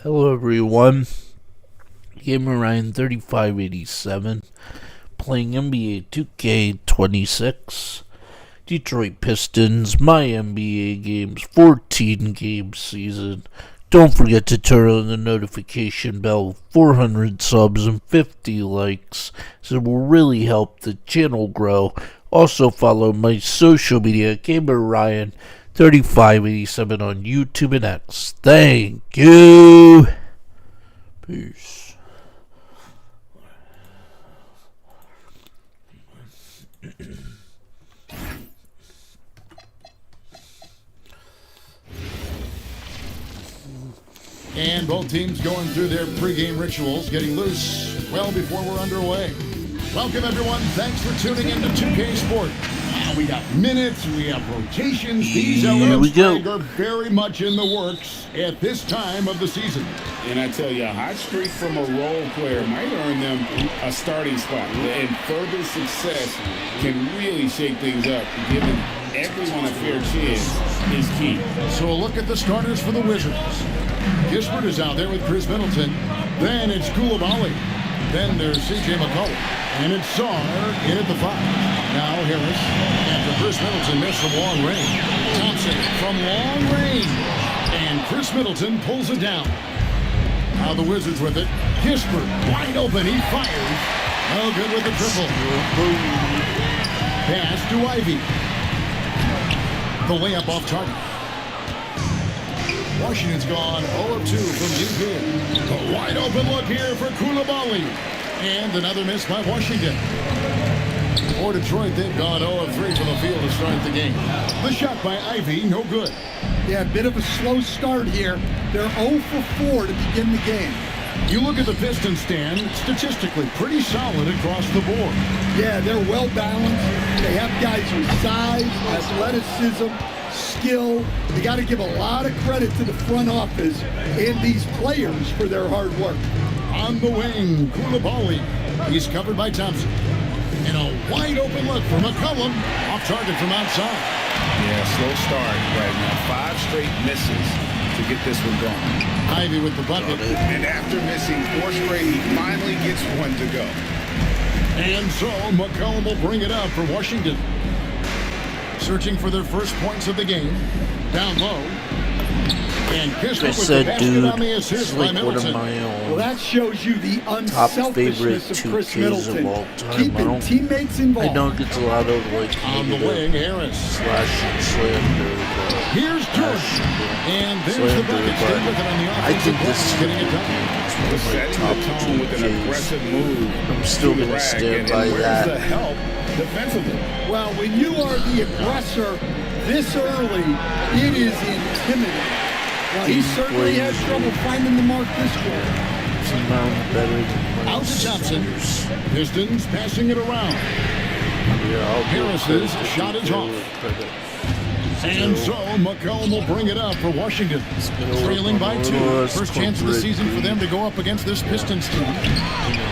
Hello everyone, Gamer Ryan 3587, playing NBA 2K26, Detroit Pistons, my NBA games, 14 game season. Don't forget to turn on the notification bell, 400 subs and 50 likes, so it will really help the channel grow. Also follow my social media, Gamer Ryan 3587 on YouTube and X. Thank you. Peace. And both teams going through their pregame rituals, getting loose well before we're underway. Welcome, everyone. Thanks for tuning in to 2K Sport. We got minutes, we have rotations. These elements are very much in the works at this time of the season. And I tell you, a hot streak from a role player might earn them a starting spot. And further success can really shake things up. Giving everyone a fair chance is key. So a look at the starters for the Wizards. Kispert is out there with Chris Middleton. Then it's Koulibaly. Then there's C.J. McCollum. And it's Sarr in at the 5. Now Harris, after Chris Middleton missed from long range. Thompson from long range. And Chris Middleton pulls it down. Now the Wizards with it. Kispert wide open. He fires. Oh, good with the triple. Pass to Ivy. The layup off target. Washington's gone 0 of 2 from deep here. A wide open look here for Koulibaly. And another miss by Washington. For Detroit, they've gone 0 of 3 from the field to start the game. The shot by Ivy, no good. Yeah, a bit of a slow start here. They're 0 for 4 to begin the game. You look at the Pistons stand, statistically pretty solid across the board. Yeah, they're well balanced. They have guys with size, athleticism, skill. You got to give a lot of credit to the front office and these players for their hard work. On the wing, Koulibaly. He's covered by Thompson. And a wide open look for McCollum. Off target from outside. Yeah, slow start right now. 5 straight misses to get this one going. Ivy with the bucket. And after missing 4 straight, he finally gets one to go. And so McCollum will bring it up for Washington. Searching for their first points of the game. Down low. And Kispert with the basket on the assist by Middleton. Well, that shows you the top favorite unselfishness of Chris 2Ks Middleton. of all time. Keeping teammates involved. I know it gets a lot of on the wing, Harris. slash and slander. Here's George. And there's the bucket. Stay with it on the I think offensive this is getting it done. Setting the tone with an aggressive move. I'm still going to stand by that. Where's the help defensively? Well, when you are the aggressor this early, it is intimidating. Well, he certainly had trouble finding the mark this quarter. Out to Thompson. Pistons passing it around. Harris's shot is off. And so McCollum will bring it up for Washington. Trailing by 2. First chance of the season for them to go up against this Pistons team.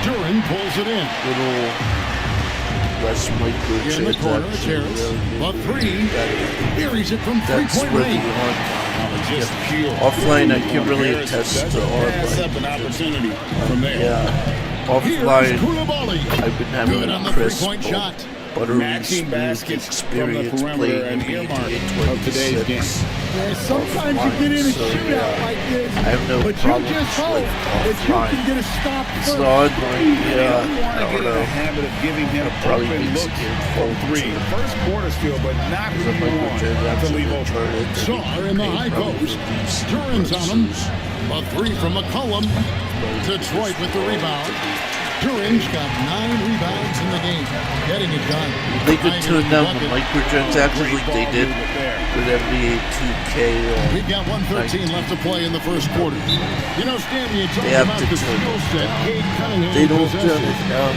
Duran pulls it in. In the corner, it's Harris. A 3. Buries it from three-point range. Just pure. Offline, I can really attest to all pass up an opportunity from there. Yeah. Offline, Koulibaly. I've been having Good on the a crisp, three-point shot. buttery Matching smooth baskets from the experience perimeter, playing an NBA earmark of today's game. 26. Yeah, sometimes you get in a shootout like this, I have no but you problem just hope like that you offline. can get a stop It's first. odd, like, yeah, I I don't don't get in the know. habit of giving him Probably open makes looks it from cold, 3. too. The first quarter still, but not Because really I'm like, one to Jackson leave and open. Charlotte, Sarr in the high post. Duran's on him. A 3 from McCollum. Detroit with the rebound. Duran's got 9 rebounds in the game. Getting it done. They could turn down the microtransactions like they did with NBA 2K. We've got 1:13 left to play in the first quarter. You know, Stan, you talk They have about to the turn skill set Cade Cunningham They don't possesses. turn it down.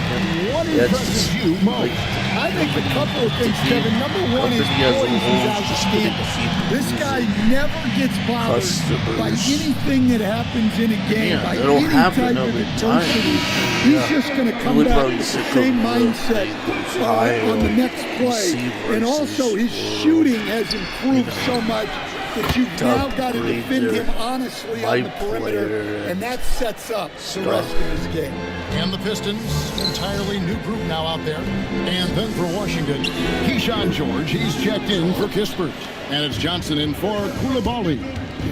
What That's impresses just, you most? like, I think a couple of things, Kevin. Number one is company as a poise whole is just gonna outstanding. keep This guy never gets bothered customers. by anything that happens in a game, Yeah, by it'll any happen type of over time. adversity. He's Yeah. just going to come would back probably with the sit same over the mindset goes high on the or next play. receive And versus also his shooting has improved so much that you've now got to defend him honestly on the perimeter, and that sets up the rest of his game. And the Pistons, entirely new group now out there. And then for Washington, Keyshawn George, he's checked in for Kispert. And it's Johnson in for Coulibaly.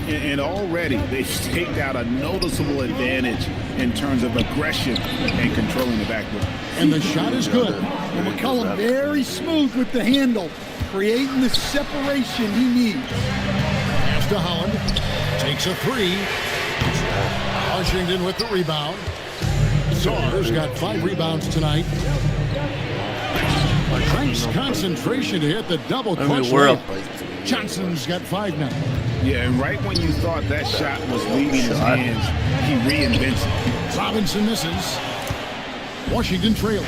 And already they've staked out a noticeable advantage in terms of aggression and controlling the backboard. And the shot is good. And McCollum very smooth with the handle, creating the separation he needs. Pass to Holland. Takes a three. Washington with the rebound. Czar's got 5 rebounds tonight. Nice concentration to hit the double clutch. Johnson's got 5 now. Yeah, and right when you thought that shot was leaving his hands, he reinvents it. Robinson misses. Washington trailing.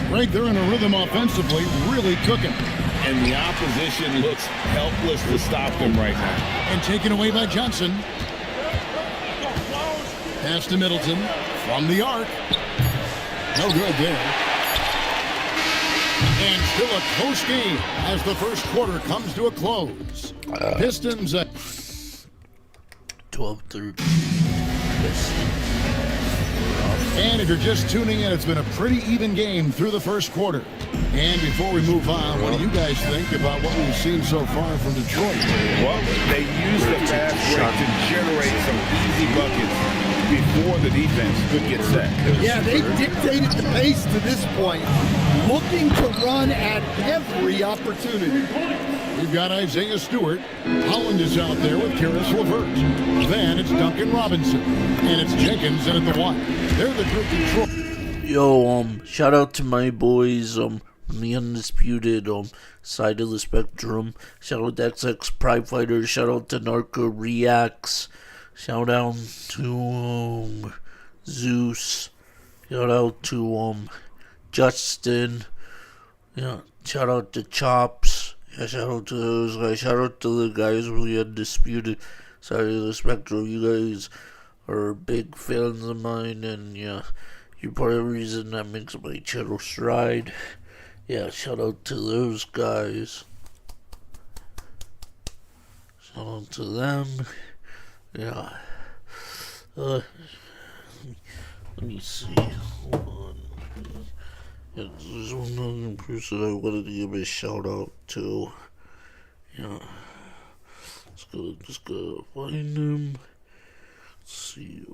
Greg, they're in a rhythm offensively, really cooking. And the opposition looks helpless to stop them right now. And taken away by Johnson. Pass to Middleton from the arc. No good there. And still a close game as the first quarter comes to a close. Pistons 12-13. And if you're just tuning in, it's been a pretty even game through the first quarter. And before we move on, what do you guys think about what we've seen so far from Detroit? Well, they used the fast break to generate some easy buckets before the defense could get set. Yeah, they dictated the pace to this point, looking to run at every opportunity. We've got Isaiah Stewart. Holland is out there with Karis LeVert. Then it's Duncan Robinson. And it's Jenkins in at the 1. They're the group Detroit. Yo, shout out to my boys, from the undisputed, side of the spectrum. Shout out to XX Pride Fighter. Shout out to Narco Reacts. Shout out to, Zeus. Shout out to, Justin. Yeah, shout out to Chops. Yeah, shout out to those guys. Shout out to the guys from the undisputed side of the spectrum. You guys are big fans of mine, and yeah, you're part of the reason that makes my channel stride. Yeah, shout out to those guys. Shout out to them. Yeah. Let me see. Hold on. Yeah, there's one other person I wanted to give a shout out to. Yeah. Just gotta find him. Let's see.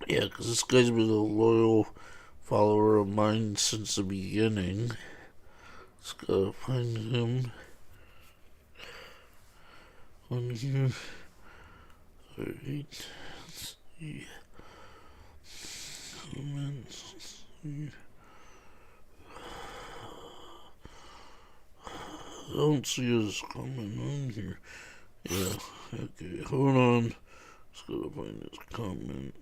Yeah, because this guy's been a loyal follower of mine since the beginning. Just gotta find him on here. Alright. Let's see. Comments. Let's see. I don't see his comment on here. Yeah, okay, hold on. Just gotta find his comment.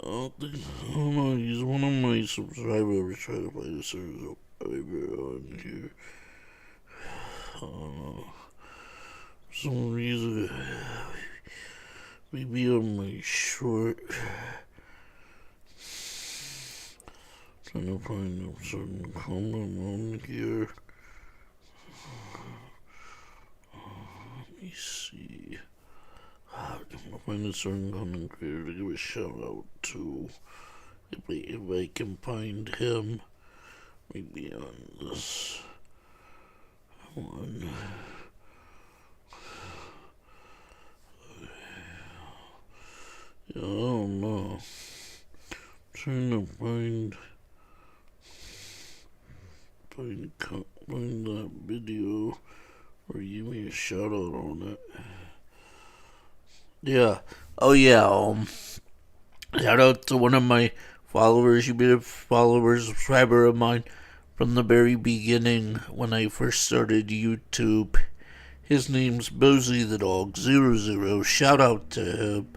I don't know, he's one of my subscribers. Try to find a subscriber on here. I don't know. For some reason, maybe on my short. Trying to find a certain comment on here. Let me see. I'm gonna find a certain content creator to give a shout out to. If I can find him, maybe on this one. Yeah, I don't know. I'm trying to find that video or give me a shout out on it. Yeah. Oh yeah. Shout out to one of my followers. You've been a follower, subscriber of mine from the very beginning when I first started YouTube. His name's Mosey the Dog 00. Shout out to him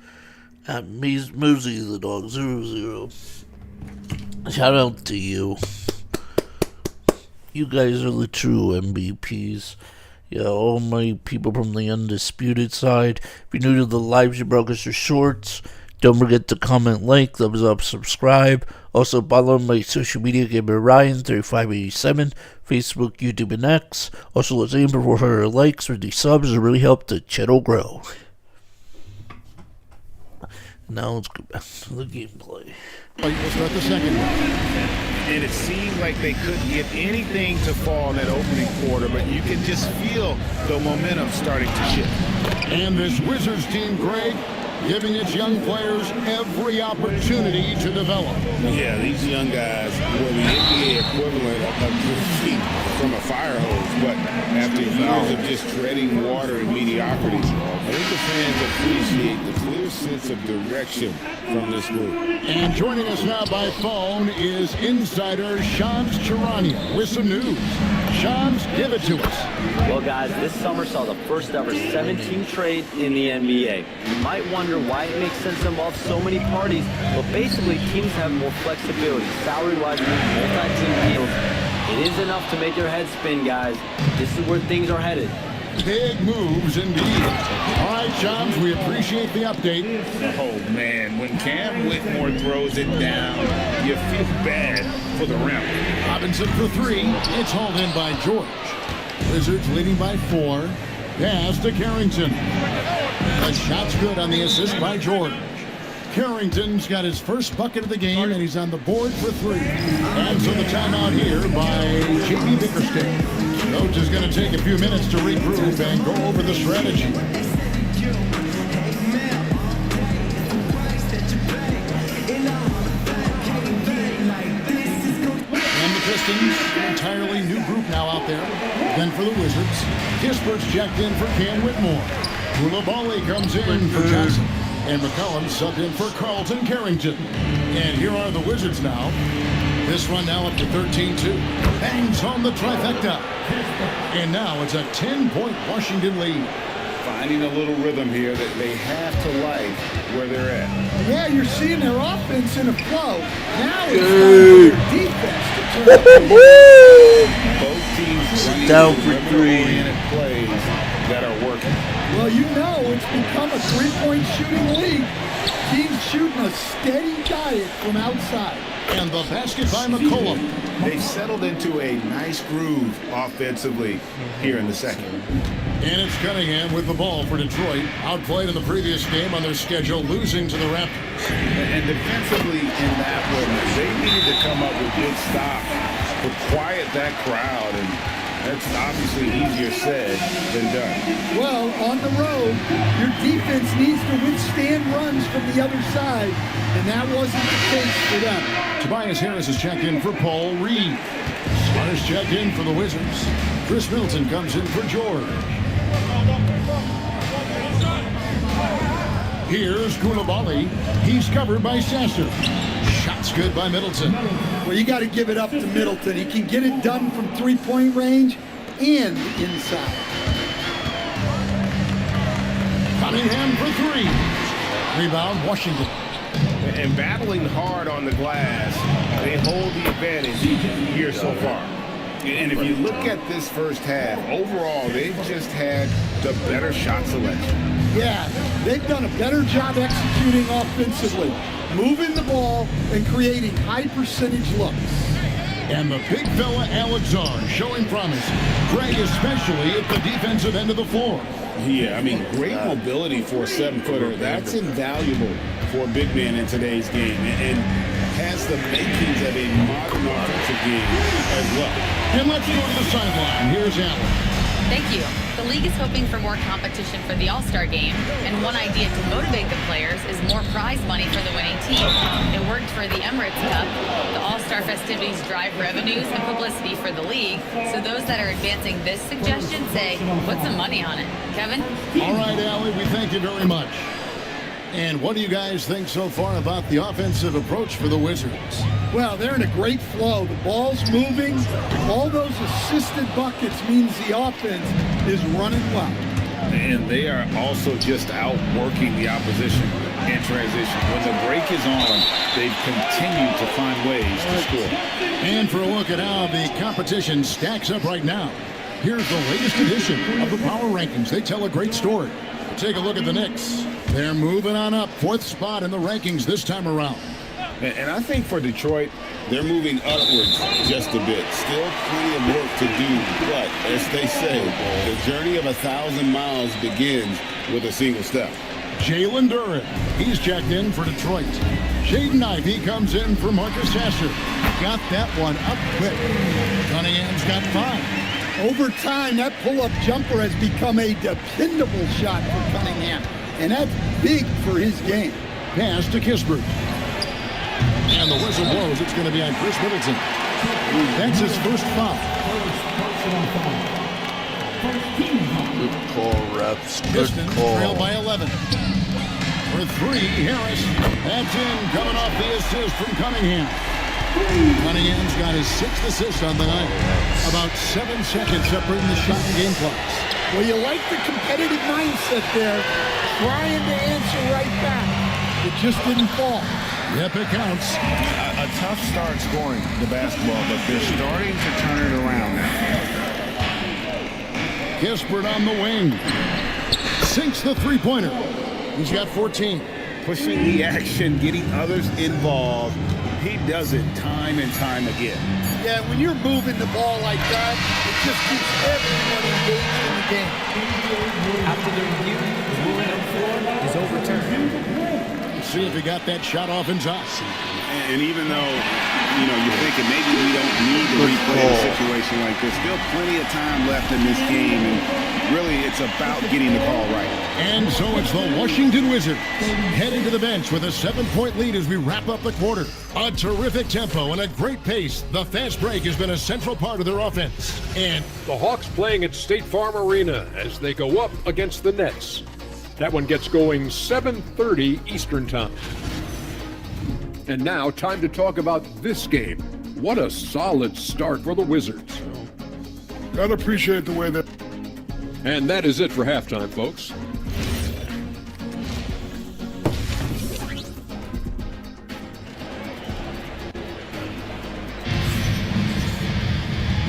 at Mosey the Dog 00. Shout out to you. You guys are the true MVPs. Yeah, all my people from the undisputed side. If you're new to the lives, your brokers or shorts, Don't forget to comment, like, thumbs up, subscribe. Also follow my social media, Gamer Ryan 3587, Facebook, YouTube, and X. Also, let's aim for 400 likes or these subs to really help the channel grow. Now let's go back to the gameplay. We'll start the second one. And it seemed like they couldn't get anything to fall in that opening quarter, but you can just feel the momentum starting to shift. And this Wizards team, Greg, giving its young players every opportunity to develop. Yeah, these young guys were the NBA equivalent of defeat from a fire hose, but after years of just treading water and mediocrity, I think the fans appreciate the clear sense of direction from this group. And joining us now by phone is insider Shams Charania with some news. Shams, give it to us. Well, guys, this summer saw the first ever 7-team trade in the NBA. You might wonder why it makes sense to involve so many parties, but basically teams have more flexibility, salary-wise, multi-team deals. It is enough to make your head spin, guys. This is where things are headed. Big moves indeed. All right, Shams, we appreciate the update. Oh, man, when Cam Whitmore throws it down, you feel bad for the rim. Robinson for three. It's hauled in by George. Wizards leading by 4. Pass to Carrington. The shot's good on the assist by George. Carrington's got his first bucket of the game, and he's on the board for 3. And so the timeout here by J.B. Bickerstaff. Coach is going to take a few minutes to regroup and go over the strategy. And the Pistons, an entirely new group now out there. Then for the Wizards, Kispert's checked in for Cam Whitmore. Koulibaly comes in for Johnson. And McCollum subbed in for Carlton Carrington. And here are the Wizards now. This one now up to 13-2. Bangs home the trifecta. And now it's a 10-point Washington lead. Finding a little rhythm here that they have to like where they're at. Yeah, you're seeing their offense in a flow. Now it's time for their defense to turn up. Both teams running Down for 3. oriented plays that are working. Well, you know it's become a three-point shooting league. Teams shooting a steady diet from outside. And the basket by McCollum. They've settled into a nice groove offensively here in the second. And it's Cunningham with the ball for Detroit. Outplayed in the previous game on their schedule, losing to the Raptors. And defensively in that one, they needed to come up with good stops to quiet that crowd, and that's obviously easier said than done. Well, on the road, your defense needs to withstand runs from the other side, and that wasn't the case for them. Tobias Harris is checked in for Paul Reed. Smart is checked in for the Wizards. Chris Middleton comes in for George. Here's Koulibaly. He's covered by Sasser. Shots good by Middleton. Well, you got to give it up to Middleton. He can get it done from three-point range and inside. Cunningham for 3. Rebound, Washington. And battling hard on the glass, they hold the advantage here so far. And if you look at this first half, overall, they've just had the better shot selection. Yeah, they've done a better job executing offensively, moving the ball and creating high-percentage looks. And the big fella, Alexander, showing promise. Greg, especially at the defensive end of the floor. Yeah, I mean, great mobility for a 7-footer. That's invaluable for a big man in today's game, and has the makings of a modern offensive game as well. And let's go to the sideline. Here's Allen. Thank you. The league is hoping for more competition for the All-Star game, and one idea to motivate the players is more prize money for the winning team. It worked for the Emirates Cup. The All-Star festivities drive revenues and publicity for the league, so those that are advancing this suggestion say, put some money on it. Kevin? All right, Allie, we thank you very much. And what do you guys think so far about the offensive approach for the Wizards? Well, they're in a great flow. The ball's moving. All those assisted buckets means the offense is running well. And they are also just outworking the opposition in transition. When the break is on, they've continued to find ways to score. And for a look at how the competition stacks up right now, here's the latest edition of the Power Rankings. They tell a great story. Take a look at the Knicks. They're moving on up. 4th spot in the rankings this time around. And I think for Detroit, they're moving upwards just a bit. Still plenty of work to do. But, as they say, the journey of 1,000 miles begins with a single step. Jalen Duren, he's checked in for Detroit. Jaden Ivey comes in for Marcus Sasser. Got that one up quick. Cunningham's got 5. Over time, that pull-up jumper has become a dependable shot for Cunningham, and that's big for his game. Pass to Kispert. And the whistle blows. It's going to be on Chris Middleton. That's his first foul. Good call, refs. Good Pistons call. trail by 11. For 3, Harris. That's in, coming off the assist from Cunningham. Cunningham's got his 6th assist on the night. About 7 seconds separating the shot and game clocks. Well, you like the competitive mindset there, trying to answer right back. It just didn't fall. Yep, it counts. A tough start scoring the basketball, but they're starting to turn it around now. Kispert on the wing. Sinks the three-pointer. He's got 14. Pushing the action, getting others involved. He does it time and time again. Yeah, when you're moving the ball like that, it just keeps everyone engaged in the game. After the review, the ruling on the floor is overturned. See if he got that shot off in time. And even though, you're thinking maybe we don't need to replay a situation like this, still plenty of time left in this game, and really it's about getting the call right. And so it's the Washington Wizards heading to the bench with a 7-point lead as we wrap up the quarter. A terrific tempo and a great pace. The fast break has been a central part of their offense. And the Hawks playing at State Farm Arena as they go up against the Nets. That one gets going 7:30 Eastern Time. And now, time to talk about this game. What a solid start for the Wizards. Gotta appreciate the way that... And that is it for halftime, folks.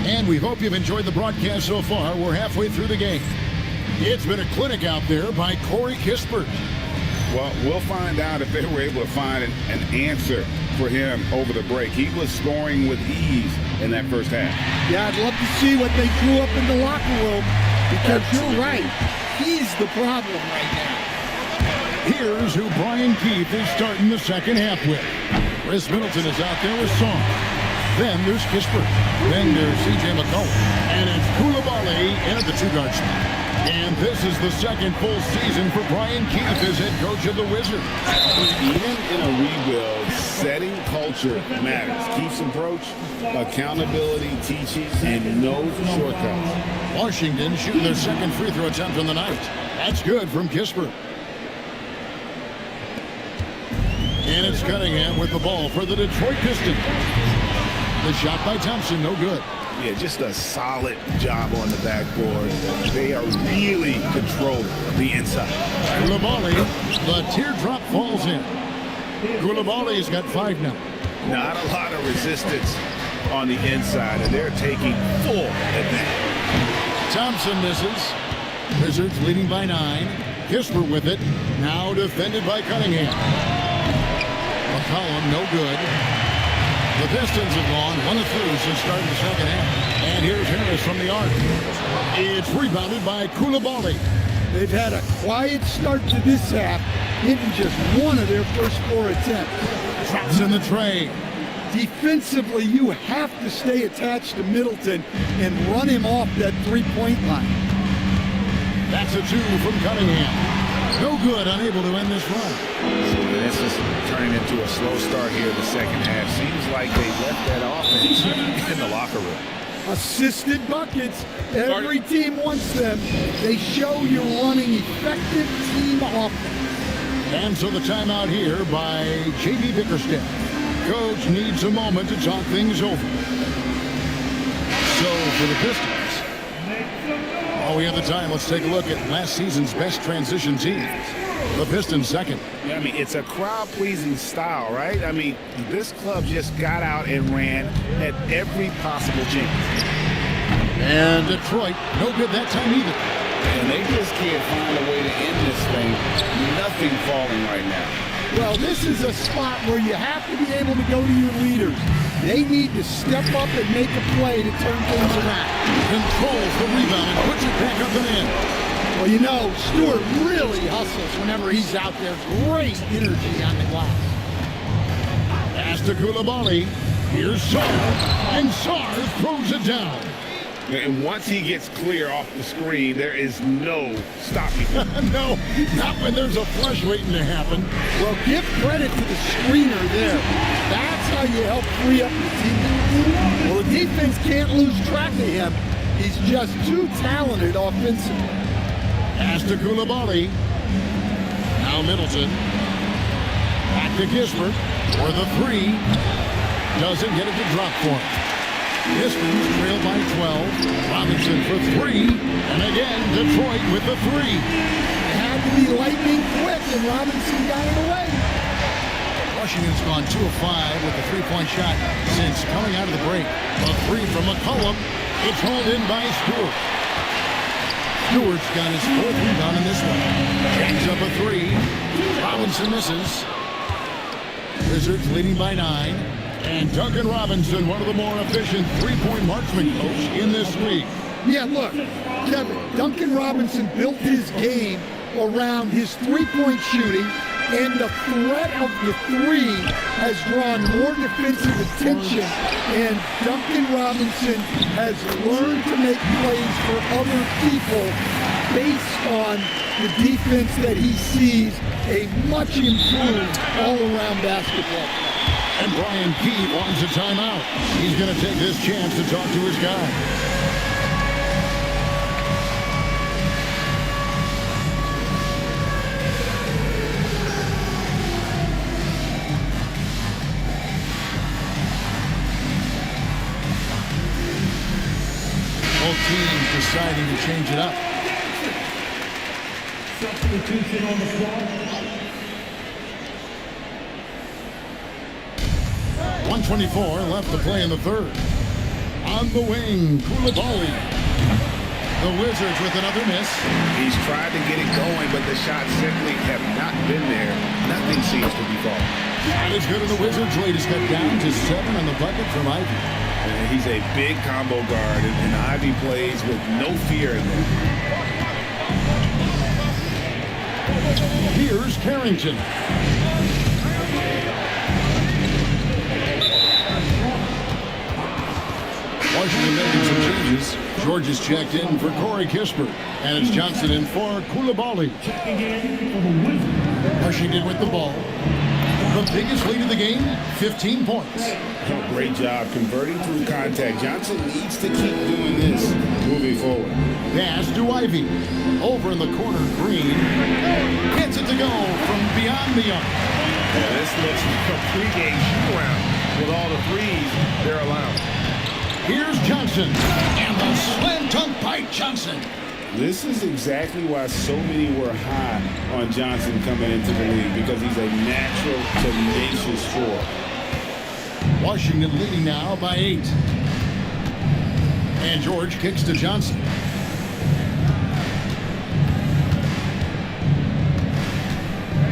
And we hope you've enjoyed the broadcast so far. We're halfway through the game. It's been a clinic out there by Corey Kispert. Well, we'll find out if they were able to find an answer for him over the break. He was scoring with ease in that first half. Yeah, I'd love to see what they drew up in the locker room, because you're right. He's the problem right now. Here's who Brian Keith is starting the second half with. Chris Middleton is out there with Song. Then there's Kispert. Then there's C.J. McCollum. And it's Koulibaly in at the 2-guard spot. And this is the second full season for Brian Keith as head coach of the Wizards. Even in a rebuild, setting culture matters. Keith's approach, accountability, teaching, and no shortcuts. Washington shooting their second free throw attempt on the night. That's good from Kispert. And it's Cunningham with the ball for the Detroit Pistons. The shot by Thompson, no good. Yeah, just a solid job on the backboard. They are really controlling the inside. Koulibaly, the teardrop falls in. Koulibaly's got 5 now. Not a lot of resistance on the inside, and they're taking full advantage. Thompson misses. Wizards leading by 9. Kispert with it. Now defended by Cunningham. McCollum, no good. The Pistons have gone 1 of 3 since starting the second half. And here's Harris from the arc. It's rebounded by Koulibaly. They've had a quiet start to this half, hitting just 1 of their first 4 attempts. Drops in the tray. Defensively, you have to stay attached to Middleton and run him off that 3-point line. That's a 2 from Cunningham. No good, unable to end this run. So this is turning into a slow start here in the second half. Seems like they left that offense in the locker room. Assisted buckets. Every team wants them. They show you're running effective team offense. And so the timeout here by J.D. Bickerstaff. Coach needs a moment to talk things over. So for the Pistons, while we have the time, let's take a look at last season's best transition teams. The Pistons second. Yeah, I mean, it's a crowd-pleasing style, right? I mean, this club just got out and ran at every possible chance. And Detroit, no good that time either. And they just can't find a way to end this thing. Nothing falling right now. Well, this is a spot where you have to be able to go to your leaders. They need to step up and make a play to turn things around. Controls the rebound and puts it back up and in. Well, you know, Stewart really hustles whenever he's out there. Great energy on the glass. Pass to Koulibaly. Here's Sarr. And Sarr throws it down. And once he gets clear off the screen, there is no stopping him. No, not when there's a flush waiting to happen. Well, give credit to the screener there. That's how you help free up the team. Well, the defense can't lose track of him. He's just too talented offensively. Pass to Koulibaly. Now Middleton. Back to Gisbert for the three. Doesn't get it to drop for him. Pistons trail by 12. Robinson for three. And again, Detroit with the three. It had to be lightning quick, and Robinson got it away. Washington's gone 2 of 5 with a three-point shot since coming out of the break. A three from McCollum. It's hauled in by Stewart. Stewart's got his fourth rebound in this one. Jacks up a three. Robinson misses. Wizards leading by 9. And Duncan Robinson, one of the more efficient three-point marksman coach in this league. Yeah, look, Kevin, Duncan Robinson built his game around his three-point shooting, and the threat of the three has drawn more defensive attention, and Duncan Robinson has learned to make plays for other people based on the defense that he sees a much improved all-around basketball player. And Brian Key wants a timeout. He's going to take this chance to talk to his guy. Both teams deciding to change it up. Substitution on the floor. 1:24 left to play in the third. On the wing, Koulibaly. The Wizards with another miss. He's tried to get it going, but the shots simply have not been there. Nothing seems to be falling. That is good, and the Wizards' lead is cut down to 7 on the bucket from Ivy. And he's a big combo guard, and Ivy plays with no fear in there. Here's Carrington. Washington making some changes. George is checked in for Corey Kispert, and it's Johnson in for Koulibaly. Washington with the ball. The biggest lead of the game, 15 points. Oh, great job converting through contact. Johnson needs to keep doing this moving forward. Pass to Ivy. Over in the corner, Green. Gets it to go from beyond the arc. Yeah, this looks like a pregame shoot-around with all the threes they're allowed. Here's Johnson, and the slam dunk by Johnson. This is exactly why so many were high on Johnson coming into the league, because he's a natural, tenacious scorer. Washington leading now by 8. And George kicks to Johnson.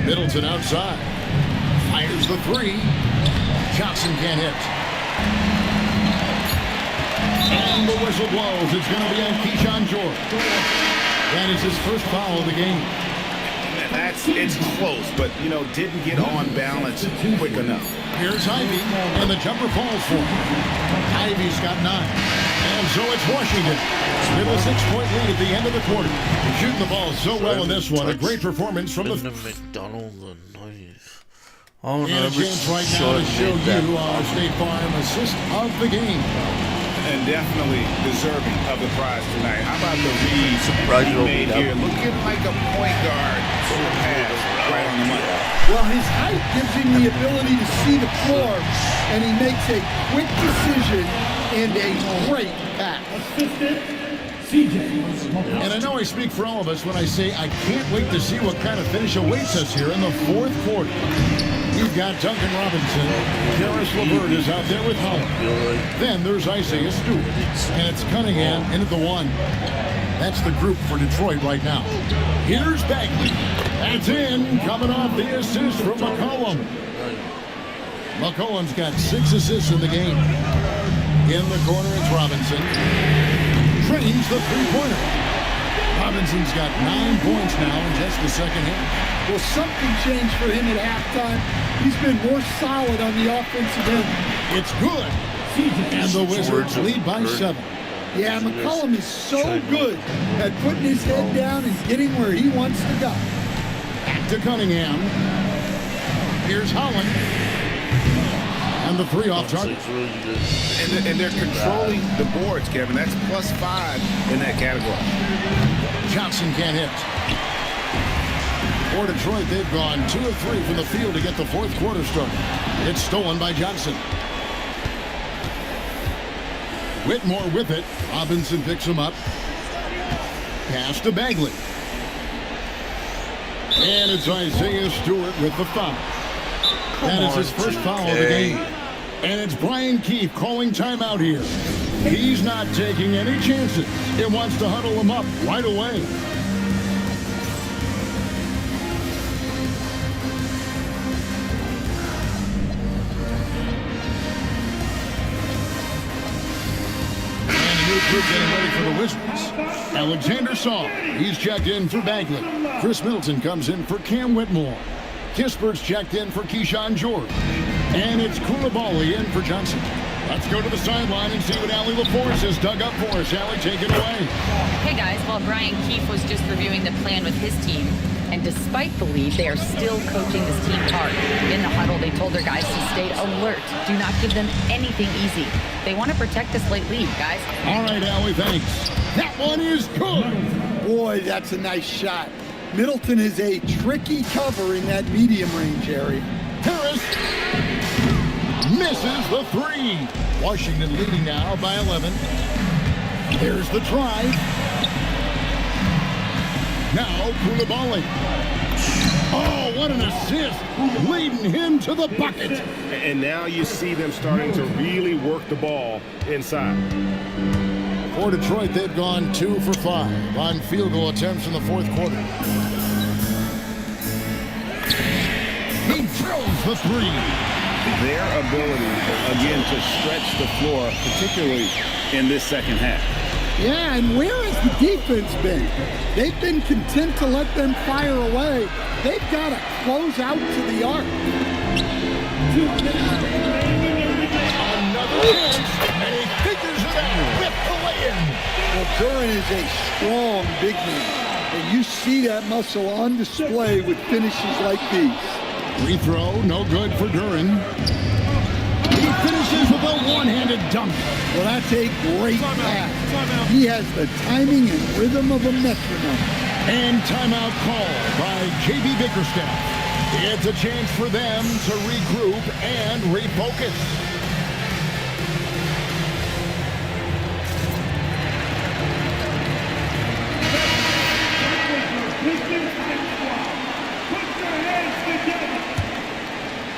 Middleton outside. Fires the three. Johnson can't hit. And the whistle blows. It's going to be on Keyshawn George. That is his first foul of the game. It's close, but, didn't get on balance quick enough. Here's Ivy, and the jumper falls for him. Ivy's got 9. And so it's Washington with a 6-point lead at the end of the quarter. Shooting the ball so well in this one. A great performance from the... Oh, and a chance right now to show you our State Farm assist of the game. And definitely deserving of the prize tonight. How about the read he made here? Looking like a point guard for the pass right on the money. Well, his height gives him the ability to see the floor, and he makes a quick decision and a great pass. And I know I speak for all of us when I say I can't wait to see what kind of finish awaits us here in the fourth quarter. We've got Duncan Robinson. Karis LeVert is out there with Holland. Then there's Isaiah Stewart. And it's Cunningham into the 1. That's the group for Detroit right now. Here's Bagley. That's in, coming off the assist from McCollum. McCollum's got 6 assists in the game. In the corner, it's Robinson. Trains the three-pointer. Robinson's got 9 points now in just the second half. Well, something changed for him at halftime. He's been more solid on the offensive end. It's good. And the Wizards lead by 7. Yeah, McCollum is so good at putting his head down and getting where he wants to go. Back to Cunningham. Here's Holland. And the 3 off target. And they're controlling the boards, Kevin. That's +5 in that category. Johnson can't hit. For Detroit, they've gone 2 of 3 from the field to get the fourth quarter started. It's stolen by Johnson. Whitmore with it. Robinson picks him up. Pass to Bagley. And it's Isaiah Stewart with the foul. That is his first foul of the game. And it's Brian Keefe calling timeout here. He's not taking any chances. He wants to huddle him up right away. And a new group getting ready for the Wizards. Alexander Saw. He's checked in for Bagley. Chris Middleton comes in for Cam Whitmore. Kispert's checked in for Keyshawn George. And it's Koulibaly in for Johnson. Let's go to the sideline and see what Allie LaForce has dug up for us. Allie, take it away. Hey guys, while Brian Keefe was just reviewing the plan with his team, and despite the lead, they are still coaching this team hard. In the huddle, they told their guys to stay alert. Do not give them anything easy. They want to protect this late lead, guys. All right, Allie, thanks. That one is good. Boy, that's a nice shot. Middleton is a tricky cover in that medium range area. Harris misses the 3. Washington leading now by 11. Here's the drive. Now Koulibaly. Oh, what an assist. Leading him to the bucket. And now you see them starting to really work the ball inside. For Detroit, they've gone 2 for 5 on field goal attempts in the fourth quarter. He drills the 3. Their ability, again, to stretch the floor, particularly in this second half. Yeah, and where has the defense been? They've been content to let them fire away. They've got to close out to the arc. Another chance, and he figures it out with the lay-in. Well, Duren is a strong big man, and you see that muscle on display with finishes like these. Free throw, no good for Duren. He finishes with a one-handed dunk. Well, that's a great pass. He has the timing and rhythm of a metronome. And timeout call by J.B. Bickerstaff. It's a chance for them to regroup and refocus.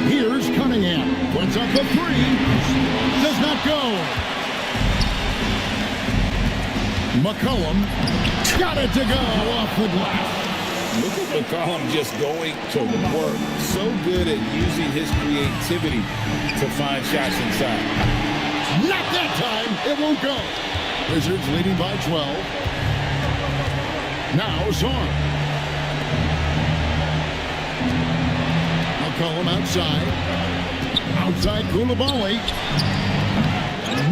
Here's Cunningham. Puts up the 3. Does not go. McCollum got it to go off the glass. Look at McCollum just going to work. So good at using his creativity to find shots inside. Not that time. It won't go. Wizards leading by 12. Now Zorn. McCollum outside. Outside Koulibaly.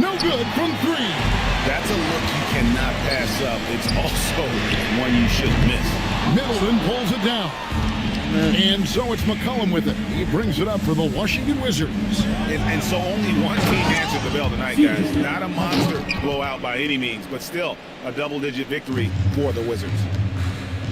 No good from 3. That's a look you cannot pass up. It's also one you shouldn't miss. Middleton pulls it down. And so it's McCollum with it. He brings it up for the Washington Wizards. And so only one team answered the bell tonight, guys. Not a monster blowout by any means, but still a double-digit victory for the Wizards.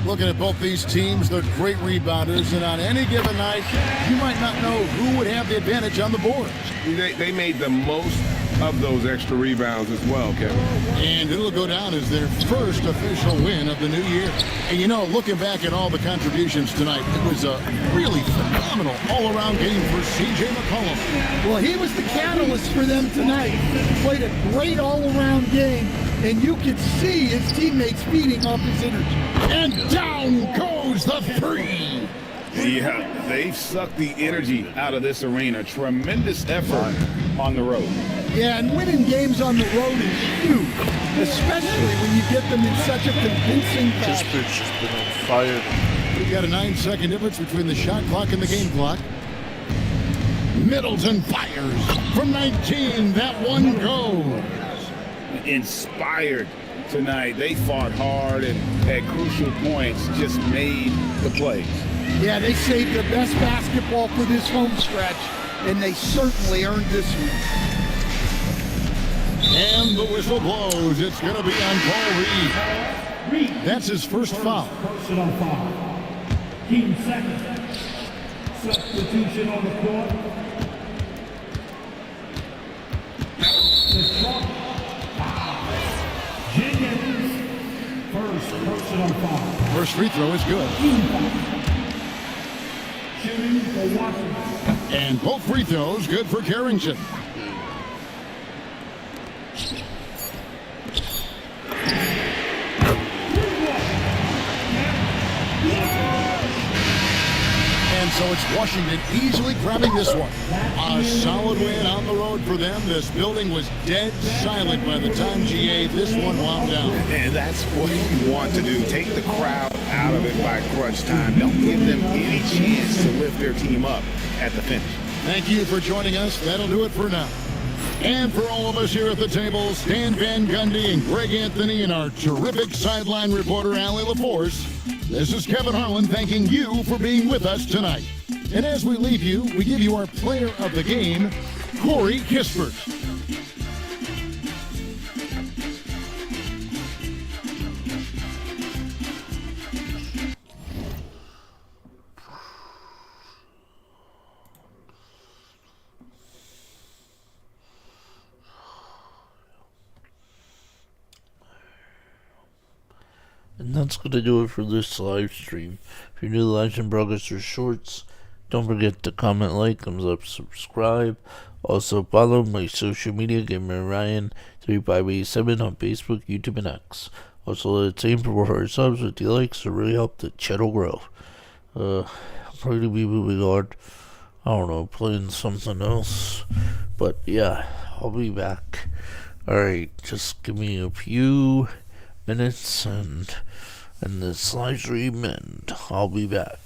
Looking at both these teams, they're great rebounders, and on any given night, you might not know who would have the advantage on the boards. They made the most of those extra rebounds as well, Kevin. And it'll go down as their first official win of the new year. And you know, looking back at all the contributions tonight, it was a really phenomenal all-around game for C.J. McCollum. Well, he was the catalyst for them tonight. Played a great all-around game. and you can see his teammates feeding off his energy. And down goes the three. Yeah, they've sucked the energy out of this arena. Tremendous effort on the road. Yeah, and winning games on the road is huge, especially when you get them in such a convincing fashion. Kisper's just been on fire. We've got a 9-second difference between the shot clock and the game clock. Middleton fires from 19. That one goes. Inspired tonight. They fought hard and at crucial points just made the plays. Yeah, they saved their best basketball for this home stretch, and they certainly earned this one. And the whistle blows. It's going to be on Paul Reed. That's his first foul. Personal foul. Team second. Substitution on the court. Detroit. Jenkins. First personal foul. First free throw is good. Team foul. Shooting for Washington. And both free throws good for Carrington. And so it's Washington easily grabbing this one. A solid win on the road for them. This building was dead silent by the time GA this one wound down. And that's what you want to do. Take the crowd out of it by crunch time. Don't give them any chance to lift their team up at the finish. Thank you for joining us. That'll do it for now. And for all of us here at the table, Stan Van Gundy and Greg Anthony and our terrific sideline reporter, Allie LaForce, this is Kevin Harlan thanking you for being with us tonight. And as we leave you, we give you our player of the game, Corey Kispert. And that's going to do it for this live stream. If you're new to Lives and Broadcasts or Shorts, don't forget to comment, like, thumbs up, subscribe. Also follow my social media, Gamer Ryan 3587 on Facebook, YouTube, and X. Also let's aim for more subs with the likes to really help the channel grow. I'm probably going to be moving on. I don't know, playing something else. But yeah, I'll be back. Alright, just give me a few minutes and this live stream, and I'll be back.